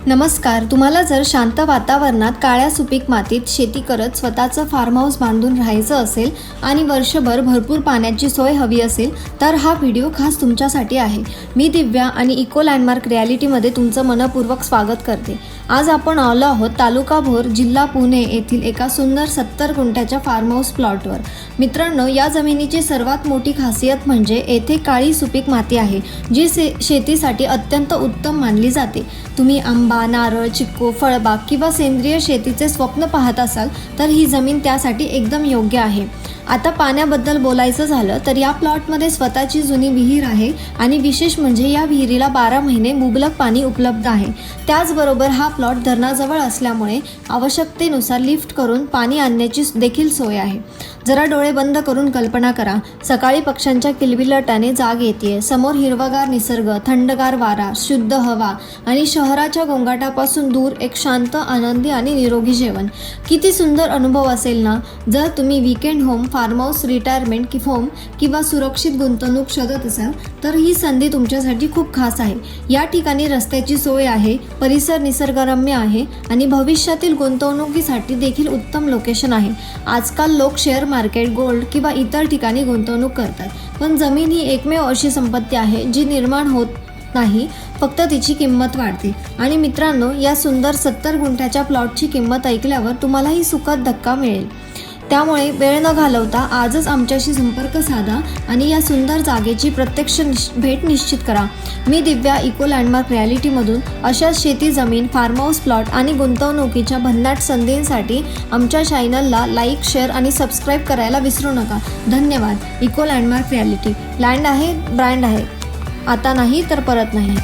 नमस्कार. तुम्हाला जर शांत वातावरणात काळ्या सुपीक मातीत शेती करत स्वतःचं फार्म हाऊस बांधून राहायचं असेल आणि वर्षभर भरपूर पाण्याची सोय हवी असेल तर हा व्हिडिओ खास तुमच्यासाठी आहे. मी दिव्या आणि इको लँडमार्क रियालिटीमध्ये तुमचं मनपूर्वक स्वागत करते. आज आपण आलो आहोत तालुका भोर, जिल्हा पुणे येथील एका सुंदर 70 गुंठ्याच्या फार्म हाऊस प्लॉटवर. मित्रांनो, या जमिनीची सर्वात मोठी खासियत म्हणजे येथे काळी सुपीक माती आहे, जी शेतीसाठी अत्यंत उत्तम मानली जाते. तुम्ही आंबा, नारळ, चिक्कू, फळबाग किंवा सेंद्रिय शेतीचे स्वप्न पाहत असाल तर ही जमीन त्यासाठी एकदम योग्य आहे. आता पाण्याबद्दल बोलायचं झालं तर या प्लॉटमध्ये स्वतःची जुनी विहीर आहे आणि विशेष म्हणजे या विहिरीला 12 महिने मुबलक पाणी उपलब्ध आहे. त्याचबरोबर हा प्लॉट धरणाजवळ असल्यामुळे आवश्यकतेनुसार लिफ्ट करून पाणी आणण्याची देखील सोय आहे. जरा डोळे बंद करून कल्पना करा, सकाळी पक्ष्यांच्या किलबिलाटाने जाग येते, समोर हिरवागार निसर्ग, थंडगार वारा, शुद्ध हवा आणि शहराच्या गोंगाटापासून दूर एक शांत, आनंदी आणि निरोगी जेवण. किती सुंदर अनुभव असेल ना. जर तुम्ही weekend home, farm house, retirement home किंवा सुरक्षित गुंतवणूक शोधत असाल तर ही संधी तुमच्यासाठी खूप खास आहे. या ठिकाणी रस्त्याची सोय आहे, परिसर निसर्गरम्य आहे आणि भविष्यातील गुंतवणुकीसाठी देखील उत्तम लोकेशन आहे. आजकाल लोक शेअर मार्केट, गोल्ड किंवा इतर ठिकाणी गुंतवणूक करतात, पण जमीन ही एकमेव अशी संपत्ती आहे जी निर्माण होत नाही, फक्त तिची किंमत वाढते. आणि मित्रांनो, या सुंदर 70 गुंठ्याच्या प्लॉटची किंमत ऐकल्यावर तुम्हालाही सुखद धक्का मिळेल. त्यामुळे वेळ न घालवता आजच आमच्याशी संपर्क साधा आणि या सुंदर जागेची प्रत्यक्ष भेट निश्चित करा. मी दिव्या, इको लँडमार्क रियालिटीमधून अशाच शेती जमीन, फार्म हाऊस, प्लॉट आणि गुंतवणुकीच्या भन्नाट संधींसाठी आमच्या चॅनलला लाईक, शेअर आणि सबस्क्राईब करायला विसरू नका. धन्यवाद. Eco landmark realty. लँड आहे, ब्रँड आहे. आता नाही तर परत नाही.